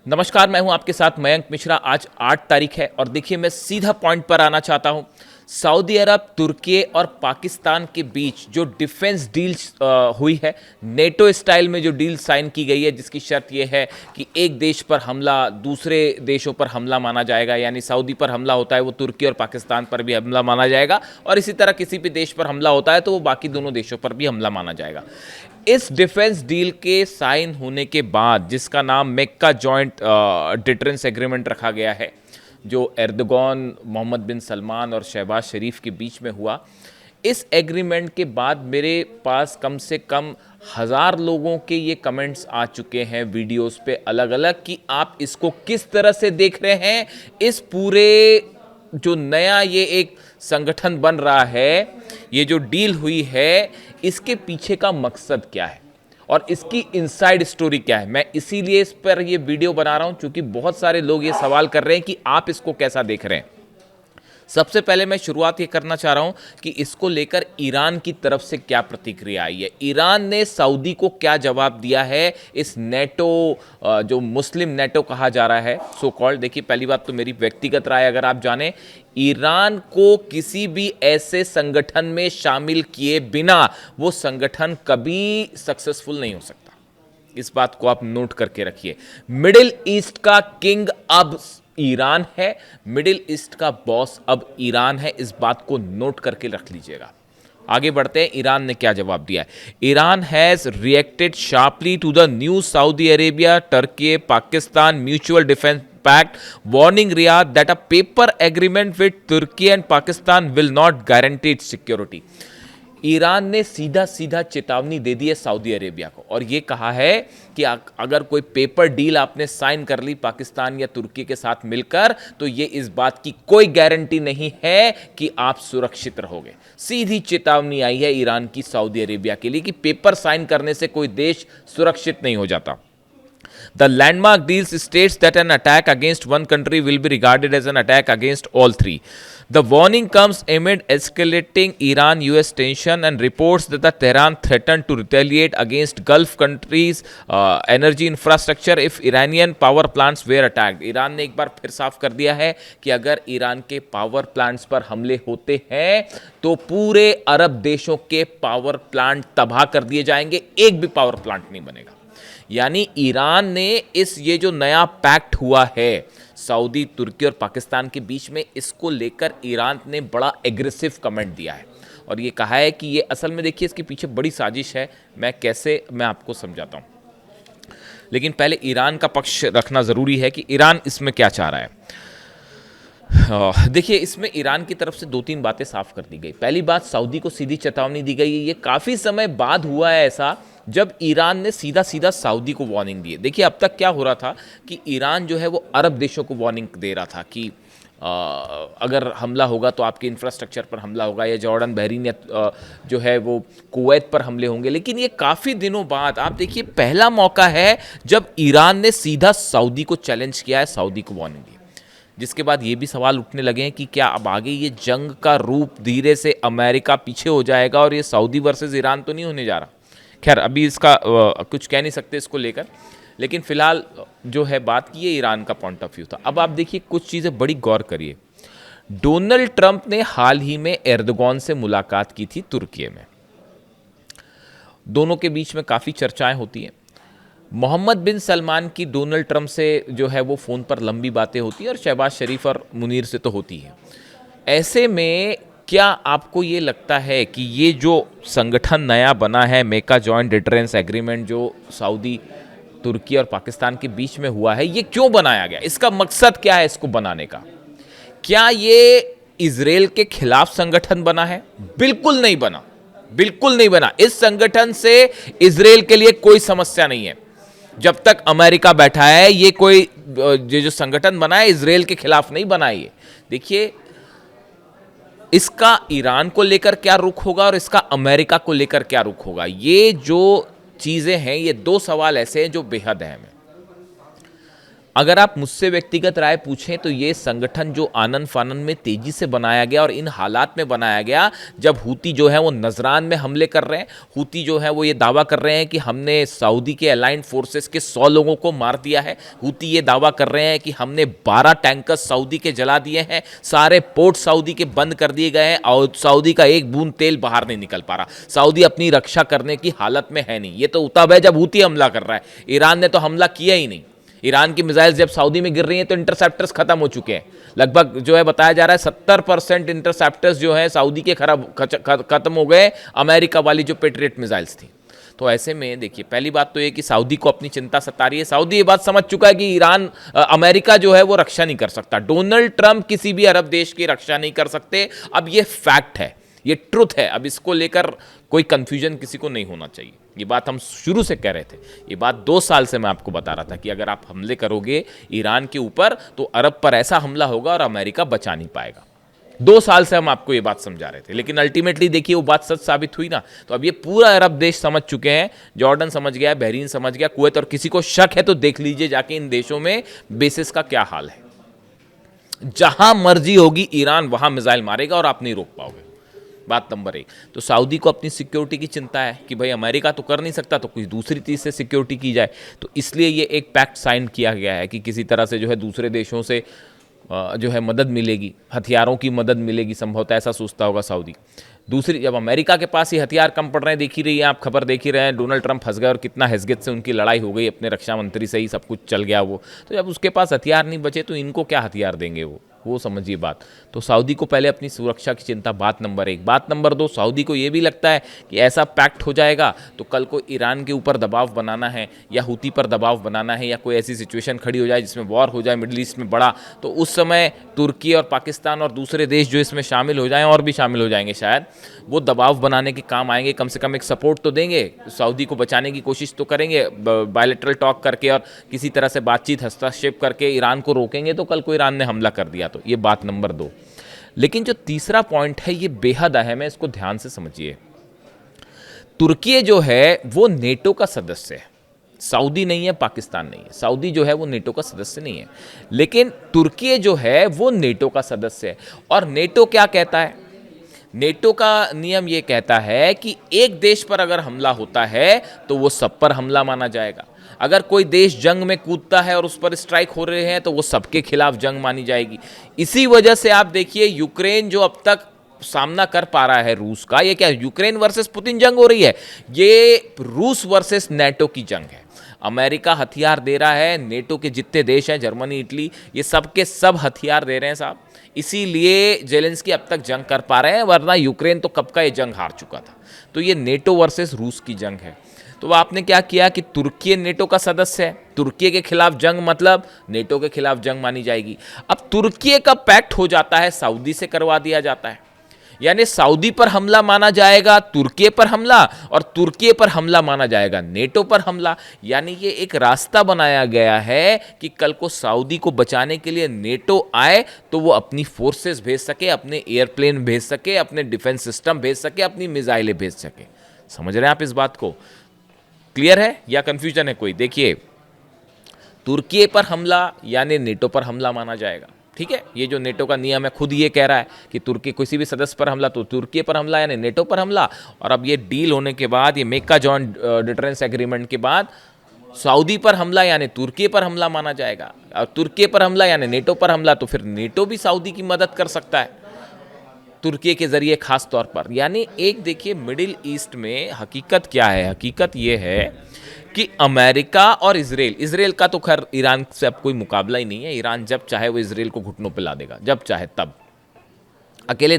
नमस्कार, मैं हूं आपके साथ मयंक मिश्रा। आज 8 तारीख है और देखिए मैं सीधा पॉइंट पर आना चाहता हूं। सऊदी अरब, तुर्की और पाकिस्तान के बीच जो डिफेंस डील हुई है, नेटो स्टाइल में जो डील साइन की गई है, जिसकी शर्त यह है कि एक देश पर हमला दूसरे देशों पर हमला माना जाएगा, यानी सऊदी पर हमला होता है वो तुर्की और पाकिस्तान पर भी हमला माना जाएगा, और इसी तरह किसी भी देश पर हमला होता है तो वो बाकी दोनों देशों पर भी हमला माना जाएगा। इस डिफेंस डील के साइन होने के बाद, जिसका नाम मेक्का जॉइंट डिटरेंस एग्रीमेंट रखा गया है, जो एर्दोगन, मोहम्मद बिन सलमान और शहबाज शरीफ के बीच में हुआ, इस एग्रीमेंट के बाद मेरे पास कम से कम 1000 लोगों के ये कमेंट्स आ चुके हैं वीडियोस पे अलग अलग, कि आप इसको किस तरह से देख रहे हैं। इस पूरे जो नया ये एक संगठन बन रहा है, ये जो डील हुई है, इसके पीछे का मकसद क्या है और इसकी इनसाइड स्टोरी क्या है। मैं इसीलिए इस पर ये वीडियो बना रहा हूं क्योंकि बहुत सारे लोग ये सवाल कर रहे हैं कि आप इसको कैसा देख रहे हैं। सबसे पहले मैं शुरुआत ये करना चाह रहा हूं कि इसको लेकर ईरान की तरफ से क्या प्रतिक्रिया आई है। ईरान ने सऊदी को क्या जवाब दिया है इस नेटो, जो मुस्लिम नेटो कहा जा रहा है सो कॉल्ड। देखिए, पहली बात तो मेरी व्यक्तिगत राय अगर आप जानें, ईरान को किसी भी ऐसे संगठन में शामिल किए बिना वो संगठन कभी सक्सेसफुल नहीं हो सकता। इस बात को आप नोट करके रखिए। मिडिल ईस्ट का किंग अब ईरान है, मिडिल ईस्ट का बॉस अब ईरान है, इस बात को नोट करके रख लीजिएगा। आगे बढ़ते हैं, ईरान ने क्या जवाब दिया है। Iran has reacted sharply to the new Saudi Arabia Turkey Pakistan mutual defence pact, warning Riyadh that a paper agreement with Turkey and Pakistan will not guarantee its security. Iran ने सीधा सीधा चेतावनी दे दी है सऊदी अरेबिया को और ये कहा है कि अगर कोई पेपर डील आपने साइन कर ली पाकिस्तान या तुर्की के साथ मिलकर, तो ये इस बात की कोई गारंटी नहीं है कि आप सुरक्षित रहोगे। सीधी चेतावनी आई है ईरान की सऊदी अरेबिया के लिए कि पेपर साइन करने से कोई देश सुरक्षित नहीं हो जाता। The landmark deals states that an attack against one country will be regarded as an attack against all three. The warning comes amid escalating Iran-US tension and reports that the Tehran threatened to retaliate against Gulf countries' energy infrastructure if Iranian power plants were attacked. Iran ने एक बार फिर साफ कर दिया है कि अगर Iran के पावर प्लांट्स पर हमले होते हैं तो पूरे अरब देशों के पावर प्लांट तबाह कर दिए जाएंगे, एक भी पावर प्लांट नहीं बनेगा। यानी ईरान ने ये जो नया पैक्ट हुआ है सऊदी, तुर्की और पाकिस्तान के बीच में, इसको लेकर ईरान ने बड़ा एग्रेसिव कमेंट दिया है और ये कहा है कि ये असल में, देखिए, इसके पीछे बड़ी साजिश है। मैं आपको समझाता हूं, लेकिन पहले ईरान का पक्ष रखना ज़रूरी है कि ईरान इसमें क्या चाह रहा है। देखिए, इसमें ईरान की तरफ से 2-3 बातें साफ कर दी गई। पहली बात, सऊदी को सीधी चेतावनी दी गई है। ये काफ़ी समय बाद हुआ है ऐसा जब ईरान ने सीधा सीधा सऊदी को वार्निंग दी है। देखिए, अब तक क्या हो रहा था कि ईरान जो है वो अरब देशों को वार्निंग दे रहा था कि अगर हमला होगा तो आपके इंफ्रास्ट्रक्चर पर हमला होगा, या जॉर्डन, बहरीन या जो है वो कुवैत पर हमले होंगे। लेकिन ये काफ़ी दिनों बाद, आप देखिए, पहला मौका है जब ईरान ने सीधा सऊदी को चैलेंज किया है, सऊदी को वार्निंग दी। जिसके बाद ये भी सवाल उठने लगे हैं कि क्या अब आगे ये जंग का रूप धीरे से अमेरिका पीछे हो जाएगा और ये सऊदी वर्सेस ईरान तो नहीं होने जा रहा। खैर, अभी इसका कुछ कह नहीं सकते इसको लेकर, लेकिन फिलहाल जो है बात की, ये ईरान का पॉइंट ऑफ व्यू था। अब आप देखिए, कुछ चीज़ें बड़ी गौर करिए। डोनाल्ड ट्रंप ने हाल ही में एर्दोगन से मुलाकात की थी तुर्की में। दोनों के बीच में काफ़ी चर्चाएं होती हैं। मोहम्मद बिन सलमान की डोनाल्ड ट्रंप से जो है वो फ़ोन पर लंबी बातें होती हैं और शहबाज शरीफ और मुनीर से तो होती है। ऐसे में क्या आपको ये लगता है कि ये जो संगठन नया बना है, मेका जॉइंट डिटरेंस एग्रीमेंट, जो सऊदी, तुर्की और पाकिस्तान के बीच में हुआ है, ये क्यों बनाया गया? इसका मकसद क्या है इसको बनाने का? क्या ये इजराइल के खिलाफ संगठन बना है? बिल्कुल नहीं बना, बिल्कुल नहीं बना। इस संगठन से इजराइल के लिए कोई समस्या नहीं है। जब तक अमेरिका बैठा है, ये कोई जो संगठन बना है इजराइल के खिलाफ नहीं बना है। देखिए, इसका ईरान को लेकर क्या रुख होगा और इसका अमेरिका को लेकर क्या रुख होगा, ये जो चीज़ें हैं, ये 2 सवाल ऐसे हैं जो बेहद अहम हैं। अगर आप मुझसे व्यक्तिगत राय पूछें तो ये संगठन जो आनन फानन में तेजी से बनाया गया और इन हालात में बनाया गया जब हूती जो है वो नजरान में हमले कर रहे हैं, हूती जो है वो ये दावा कर रहे हैं कि हमने सऊदी के अलाइंड फोर्सेस के 100 लोगों को मार दिया है, हूती ये दावा कर रहे हैं कि हमने 12 टैंकर सऊदी के जला दिए हैं, सारे पोर्ट सऊदी के बंद कर दिए गए हैं और सऊदी का एक बूंद तेल बाहर नहीं निकल पा रहा, सऊदी अपनी रक्षा करने की हालत में है नहीं। ये तो तब है जब हूती हमला कर रहा है, ईरान ने तो हमला किया ही नहीं। ईरान की मिसाइल्स जब सऊदी में गिर रही हैं तो इंटरसेप्टर्स खत्म हो चुके हैं, लगभग जो है बताया जा रहा है 70% इंटरसेप्टर्स जो है सऊदी के खत्म हो गए, अमेरिका वाली जो पेट्रियट मिसाइल्स थी। तो ऐसे में देखिए, पहली बात तो ये कि सऊदी को अपनी चिंता सता रही है, सऊदी ये बात समझ चुका है कि अमेरिका जो है वो रक्षा नहीं कर सकता, डोनाल्ड ट्रंप किसी भी अरब देश की रक्षा नहीं कर सकते। अब ये फैक्ट है, ये ट्रुथ है, अब इसको लेकर कोई कंफ्यूजन किसी को नहीं होना चाहिए। ये बात हम शुरू से कह रहे थे, ये बात 2 साल से मैं आपको बता रहा था कि अगर आप हमले करोगे ईरान के ऊपर तो अरब पर ऐसा हमला होगा और अमेरिका बचा नहीं पाएगा। 2 साल से हम आपको ये बात समझा रहे थे, लेकिन अल्टीमेटली देखिए वो बात सच साबित हुई ना। तो अब ये पूरा अरब देश समझ चुके हैं, जॉर्डन समझ गया, बहरीन समझ गया, कुवैत, और किसी को शक है तो देख लीजिए जाके इन देशों में बेसिस का क्या हाल है। जहां मर्जी होगी ईरान वहां मिसाइल मारेगा और आप नहीं रोक पाओगे। बात नंबर 1। तो सऊदी को अपनी सिक्योरिटी की चिंता है कि भाई अमेरिका तो कर नहीं सकता तो कुछ दूसरी चीज़ से सिक्योरिटी की जाए, तो इसलिए ये एक पैक्ट साइन किया गया है कि किसी तरह से जो है दूसरे देशों से जो है मदद मिलेगी, हथियारों की मदद मिलेगी, संभवतः ऐसा सोचता होगा सऊदी। दूसरी, जब अमेरिका के पास ही हथियार कम पड़ रहे हैं, देख ही रही है आप, खबर देख ही रहे हैं, डोनाल्ड ट्रंप फंस गए और कितना हैसियत से उनकी लड़ाई हो गई, अपने रक्षा मंत्री से ही सब कुछ चल गया वो। तो जब उसके पास हथियार नहीं बचे तो इनको क्या हथियार देंगे वो समझिए बात। तो सऊदी को पहले अपनी सुरक्षा की चिंता, बात नंबर 1। बात नंबर 2, सऊदी को ये भी लगता है कि ऐसा पैक्ट हो जाएगा तो कल को ईरान के ऊपर दबाव बनाना है या हूती पर दबाव बनाना है या कोई ऐसी सिचुएशन खड़ी हो जाए जिसमें वॉर हो जाए मिडिल ईस्ट में बड़ा, तो उस समय तुर्की और पाकिस्तान और दूसरे देश जो इसमें शामिल हो जाएं, और भी शामिल हो जाएंगे शायद, वो दबाव बनाने के काम आएंगे, कम से कम एक सपोर्ट तो देंगे, सऊदी को बचाने की कोशिश तो करेंगे, बायलैटरल टॉक करके और किसी तरह से बातचीत, हस्तक्षेप करके ईरान को रोकेंगे तो कल को ईरान ने हमला कर दिया तो। ये बात नंबर 2। लेकिन जो तीसरा पॉइंट है ये बेहद अहम है, इसको ध्यान से समझिए। तुर्की जो है वो नेटो का सदस्य है, सऊदी नहीं है, पाकिस्तान नहीं है। सऊदी जो है वो नेटो का सदस्य नहीं है, लेकिन तुर्की जो है वो नेटो का सदस्य है। और नेटो क्या कहता है? नेटो का नियम ये कहता है कि एक देश पर अगर हमला होता है तो वो सब पर हमला माना जाएगा। अगर कोई देश जंग में कूदता है और उस पर स्ट्राइक हो रहे हैं तो वो सबके खिलाफ जंग मानी जाएगी। इसी वजह से आप देखिए यूक्रेन जो अब तक सामना कर पा रहा है रूस का, ये क्या यूक्रेन वर्सेस पुतिन जंग हो रही है? ये रूस वर्सेस नेटो की जंग है। अमेरिका हथियार दे रहा है, नेटो के जितने देश हैं, जर्मनी, इटली, ये सब के सब हथियार दे रहे हैं साहब। इसीलिए जेलेंस्की अब तक जंग कर पा रहे हैं, वरना यूक्रेन तो कब का ये जंग हार चुका था। तो ये नेटो वर्सेस रूस की जंग है। तो आपने क्या किया कि तुर्की नेटो का सदस्य है, तुर्की के खिलाफ जंग मतलब नेटो के खिलाफ जंग मानी जाएगी। अब तुर्की का पैक्ट हो जाता है, सऊदी से करवा दिया जाता है, यानी सऊदी पर हमला माना जाएगा तुर्की पर हमला, और तुर्की पर हमला माना जाएगा नेटो पर हमला। यानी ये एक रास्ता बनाया गया है कि कल को सऊदी को बचाने के लिए नेटो आए तो वो अपनी फोर्सेस भेज सके, अपने एयरप्लेन भेज सके, अपने डिफेंस सिस्टम भेज सके, अपनी मिसाइलें भेज सके। समझ रहे हैं आप इस बात को? क्लियर है या कंफ्यूजन है कोई? देखिए, तुर्की पर हमला यानी नेटो पर हमला माना जाएगा, ठीक है। ये जो नेटो का नियम है खुद ये कह रहा है कि तुर्की किसी भी सदस्य पर हमला तो तुर्की पर हमला यानी नेटो पर हमला। और अब ये डील होने के बाद, ये मेका जॉइंट डिटरेंस एग्रीमेंट के बाद, सऊदी पर हमला यानी तुर्की पर हमला माना जाएगा, और तुर्की पर हमला यानी नेटो पर हमला, तो फिर नेटो भी सऊदी की मदद कर सकता है तुर्की के जरिए खास तौर पर। यानी एक देखिए, मिडिल ईस्ट में हकीकत क्या है? हकीकत ये है कि अमेरिका और इजराइल का तो खैर ईरान से अब कोई मुकाबला ही नहीं है। ईरान जब चाहे वो इजराइल को घुटनों पे ला देगा, जब चाहे तब। अकेले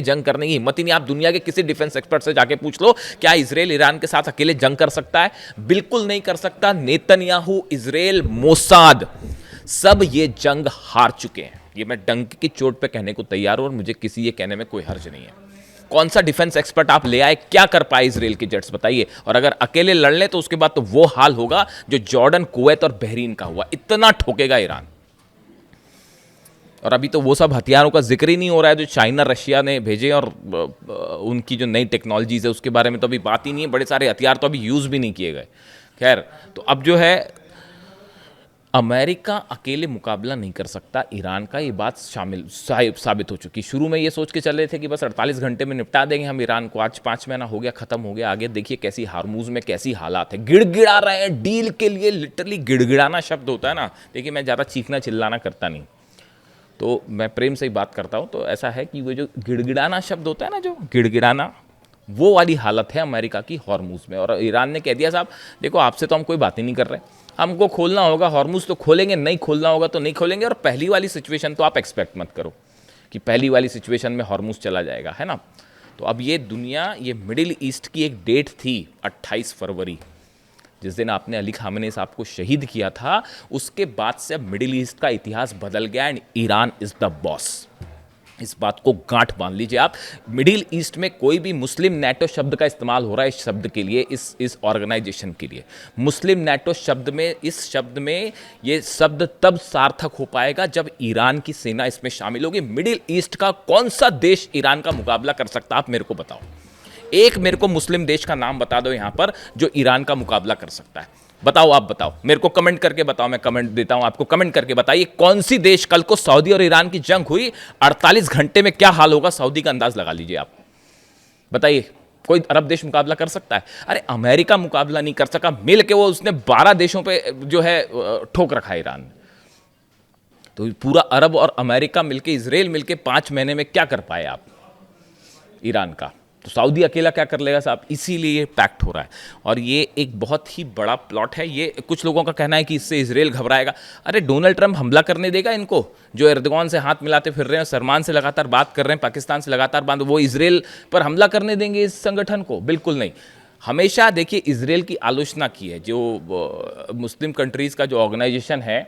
जंग करने की हिम्मत ही नहीं। आप दुनिया के किसी डिफेंस एक्सपर्ट से जाके पूछ लो, क्या इजराइल ईरान के साथ अकेले जंग कर सकता है? बिल्कुल नहीं कर सकता। नेतन्याहू, इजराइल, मोसाद, सब ये जंग हार चुके हैं। ये मैं डंक की चोट पे कहने को तैयार हूं और मुझे किसी ये कहने में कोई हर्ज नहीं है। कौन सा डिफेंस एक्सपर्ट आप ले आए, क्या कर पाए इजराइल के जेट्स, बताइए। और अगर अकेले लड़ ले तो उसके बाद तो वो हाल होगा जो जॉर्डन, कुवैत और बहरीन का हुआ। इतना ठोकेगा ईरान। और अभी तो वो सब हथियारों का जिक्र ही नहीं हो रहा है जो चाइना, रशिया ने भेजे, और उनकी जो नई टेक्नोलॉजीज है उसके बारे में तो अभी बात ही नहीं है। बड़े सारे हथियार तो अभी यूज भी नहीं किए गए। खैर, तो अब जो है अमेरिका अकेले मुकाबला नहीं कर सकता ईरान का, ये बात साबित हो चुकी। शुरू में ये सोच के चल रहे थे कि बस 48 घंटे में निपटा देंगे हम ईरान को, आज 5 महीना हो गया, खत्म हो गया। आगे देखिए कैसी हार्मूज में कैसी हालात है, गिड़गिड़ा रहे हैं डील के लिए। लिटरली गिड़गिड़ाना शब्द होता है ना, देखिए मैं ज़्यादा चीखना चिल्लाना करता नहीं, तो मैं प्रेम से ही बात करता हूँ। तो ऐसा है कि वो जो गिड़गिड़ाना शब्द होता है ना, जो गिड़गिड़ाना, वो वाली हालत है अमेरिका की हॉर्मूज में। और ईरान ने कह दिया साहब देखो आपसे तो हम कोई बात ही नहीं कर रहे, हमको खोलना होगा हॉर्मूज तो खोलेंगे, नहीं खोलना होगा तो नहीं खोलेंगे। और पहली वाली सिचुएशन तो आप एक्सपेक्ट मत करो कि पहली वाली सिचुएशन में हॉर्मूज चला जाएगा, है ना। तो अब ये दुनिया, ये मिडिल ईस्ट की एक डेट थी 28 फरवरी, जिस दिन आपने अली खामेनी साहब को शहीद किया था, उसके बाद से अब मिडिल ईस्ट का इतिहास बदल गया and Iran is the boss. इस बात को गांठ बांध लीजिए आप। मिडिल ईस्ट में कोई भी मुस्लिम नेटो शब्द का इस्तेमाल हो रहा है इस शब्द के लिए, इस ऑर्गेनाइजेशन के लिए। मुस्लिम नेटो शब्द में, इस शब्द में ये शब्द तब सार्थक हो पाएगा जब ईरान की सेना इसमें शामिल होगी। मिडिल ईस्ट का कौन सा देश ईरान का मुकाबला कर सकता है, आप मेरे को बताओ। एक मेरे को मुस्लिम देश का नाम बता दो यहां पर जो ईरान का मुकाबला कर सकता है। बताओ, आप बताओ, मेरे को कमेंट करके बताओ, मैं कमेंट देता हूं आपको। कमेंट करके बताइए कौन सी देश, कल को सऊदी और ईरान की जंग हुई, 48 घंटे में क्या हाल होगा सऊदी का अंदाज लगा लीजिए आप। बताइए कोई अरब देश मुकाबला कर सकता है? अरे अमेरिका मुकाबला नहीं कर सका, मिल के वो उसने 12 देशों पे जो है ठोक रखा है ईरान ने। तो पूरा अरब और अमेरिका मिलके, इजराइल मिलके 5 महीने में क्या कर पाए आप ईरान का? तो सऊदी अकेला क्या कर लेगा साहब? इसीलिए ये पैक्ट हो रहा है। और ये एक बहुत ही बड़ा प्लॉट है। ये कुछ लोगों का कहना है कि इससे इजराइल घबराएगा। अरे डोनाल्ड ट्रंप हमला करने देगा इनको, जो एर्दोगान से हाथ मिलाते फिर रहे हैं, सलमान से लगातार बात कर रहे हैं, पाकिस्तान से लगातार बात, वो इजराइल पर हमला करने देंगे इस संगठन को? बिल्कुल नहीं। हमेशा देखिए इजराइल की आलोचना की है, जो मुस्लिम कंट्रीज़ का जो ऑर्गेनाइजेशन है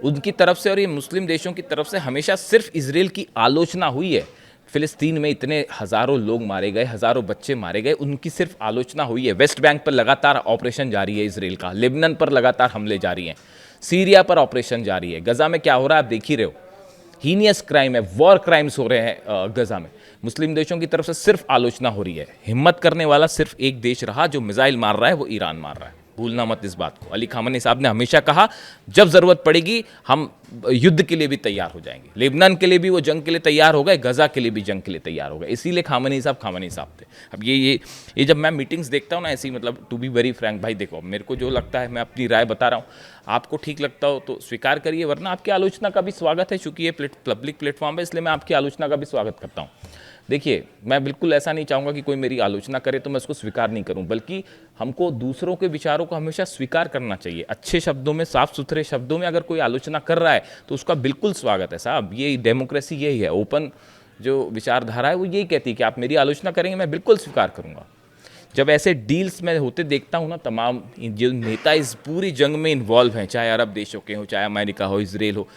उनकी तरफ से और ये मुस्लिम देशों की तरफ से हमेशा सिर्फ इजराइल की आलोचना हुई है। फिलिस्तीन में इतने हज़ारों लोग मारे गए, हज़ारों बच्चे मारे गए, उनकी सिर्फ आलोचना हुई है। वेस्ट बैंक पर लगातार ऑपरेशन जारी है इजराइल का, लेबनान पर लगातार हमले जारी हैं, सीरिया पर ऑपरेशन जारी है, गजा में क्या हो रहा है आप देख ही रहे हो। हीनियस क्राइम है, वॉर क्राइम्स हो रहे हैं गजा में। मुस्लिम देशों की तरफ से सिर्फ आलोचना हो रही है। हिम्मत करने वाला सिर्फ एक देश रहा जो मिसाइल मार रहा है, वो ईरान मार रहा है। भूलना मत इस बात को। अली खामेनी साहब ने हमेशा कहा जब ज़रूरत पड़ेगी हम युद्ध के लिए भी तैयार हो जाएंगे। लेबनान के लिए भी वो जंग के लिए तैयार हो गए, गजा के लिए भी जंग के लिए तैयार हो गए। इसीलिए खामेनी साहब थे। अब ये जब मैं मीटिंग्स देखता हूँ ना ऐसी, मतलब टू बी वेरी फ्रैंक भाई, देखो मेरे को जो लगता है मैं अपनी राय बता रहा हूँ, आपको ठीक लगता हो तो स्वीकार करिए, वरना आपकी आलोचना का भी स्वागत है। चूंकि ये पब्लिक प्लेटफॉर्म है इसलिए मैं आपकी आलोचना का भी स्वागत करता हूँ। देखिए मैं बिल्कुल ऐसा नहीं चाहूँगा कि कोई मेरी आलोचना करे तो मैं उसको स्वीकार नहीं करूँ, बल्कि हमको दूसरों के विचारों को हमेशा स्वीकार करना चाहिए। अच्छे शब्दों में, साफ सुथरे शब्दों में अगर कोई आलोचना कर रहा है तो उसका बिल्कुल स्वागत है साहब। ये डेमोक्रेसी यही है, ओपन जो विचारधारा है वो यही कहती है कि आप मेरी आलोचना करेंगे मैं बिल्कुल स्वीकार करूँगा। जब ऐसे डील्स में होते देखता हूँ ना, तमाम जो नेता इस पूरी जंग में इन्वॉल्व हैं, चाहे अरब देशों के हो, चाहे अमेरिका हो, इजराइल हो,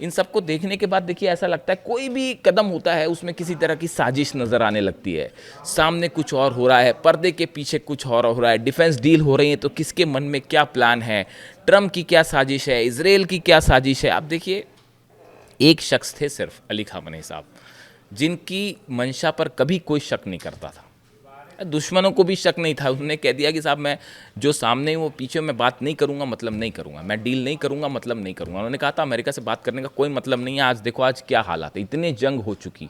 इन सबको देखने के बाद देखिए ऐसा लगता है कोई भी कदम होता है उसमें किसी तरह की साजिश नज़र आने लगती है। सामने कुछ और हो रहा है, पर्दे के पीछे कुछ और हो रहा है। डिफेंस डील हो रही है तो किसके मन में क्या प्लान है, ट्रम्प की क्या साजिश है, इजराइल की क्या साजिश है। आप देखिए एक शख्स थे सिर्फ अली खामेनी साहब, जिनकी मंशा पर कभी कोई शक नहीं करता था, दुश्मनों को भी शक नहीं था। उन्होंने कह दिया कि साहब मैं जो सामने वो पीछे मैं बात नहीं करूंगा मतलब नहीं करूंगा, मैं डील नहीं करूंगा मतलब नहीं करूंगा। उन्होंने कहा था अमेरिका से बात करने का कोई मतलब नहीं है। आज देखो आज क्या हालात है, इतनी जंग हो चुकी,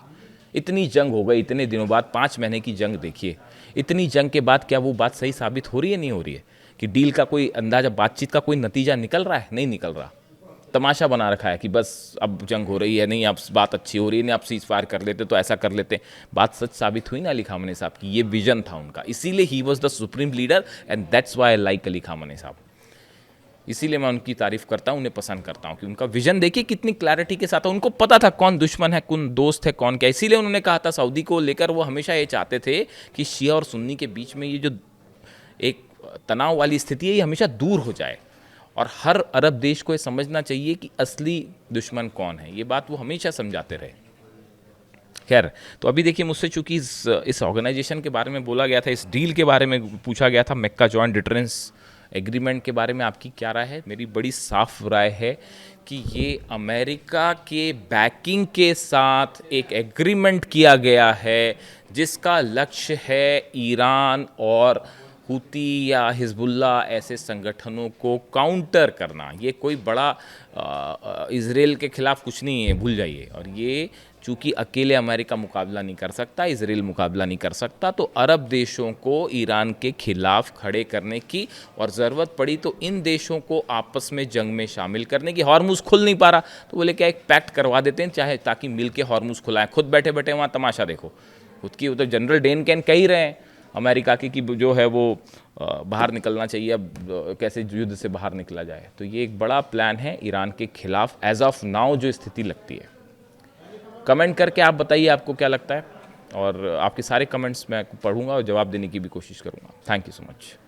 इतनी जंग हो गई इतने दिनों बाद, 5 महीने की जंग देखिए। इतनी जंग के बाद क्या वो बात सही साबित हो रही है? नहीं हो रही है कि डील का कोई अंदाजा, बातचीत का कोई नतीजा निकल रहा है? नहीं निकल रहा। तमाशा बना रखा है कि बस अब जंग हो रही है, नहीं अब बात अच्छी हो रही है, नहीं आप सीज फायर कर लेते तो ऐसा कर लेते। बात सच साबित हुई ना अली खामेनी साहब की, ये विजन था उनका, इसीलिए he was the supreme leader and that's why I like Ali Khamenei साहब। इसीलिए मैं उनकी तारीफ करता हूँ, उन्हें पसंद करता हूँ कि उनका विजन देखिए कितनी क्लैरिटी के साथ है। उनको पता था कौन दुश्मन है, कौन दोस्त है, कौन क्या। इसीलिए उन्होंने कहा था सऊदी को लेकर, वो हमेशा ये चाहते थे कि शिया और सुन्नी के बीच में ये जो एक तनाव वाली स्थिति है ये हमेशा दूर हो जाए, और हर अरब देश को ये समझना चाहिए कि असली दुश्मन कौन है। ये बात वो हमेशा समझाते रहे। खैर, तो अभी देखिए मुझसे चूंकि इस ऑर्गेनाइजेशन के बारे में बोला गया था, इस डील के बारे में पूछा गया था, मक्का जॉइंट डिटरेंस एग्रीमेंट के बारे में आपकी क्या राय है? मेरी बड़ी साफ राय है कि ये अमेरिका के बैकिंग के साथ एक एग्रीमेंट किया गया है जिसका लक्ष्य है ईरान और हूती या हिजबुल्ला ऐसे संगठनों को काउंटर करना, ये कोई बड़ा इजराइल के खिलाफ कुछ नहीं है, भूल जाइए। और ये चूंकि अकेले अमेरिका मुकाबला नहीं कर सकता, इजराइल मुकाबला नहीं कर सकता, तो अरब देशों को ईरान के खिलाफ खड़े करने की, और ज़रूरत पड़ी तो इन देशों को आपस में जंग में शामिल करने की। हॉर्मुज़ खुल नहीं पा रहा तो बोले क्या एक पैक्ट करवा देते हैं, चाहे ताकि मिल के हॉर्मुज़ खुलाएं। खुद बैठे बैठे वहाँ तमाशा देखो, खुद की तो जनरल डेन कैन कह ही रहे हैं अमेरिका की कि जो है वो बाहर निकलना चाहिए, अब कैसे युद्ध से बाहर निकला जाए। तो ये एक बड़ा प्लान है ईरान के खिलाफ एज ऑफ नाउ जो स्थिति लगती है। कमेंट करके आप बताइए आपको क्या लगता है, और आपके सारे कमेंट्स मैं पढ़ूंगा और जवाब देने की भी कोशिश करूंगा। Thank you so much.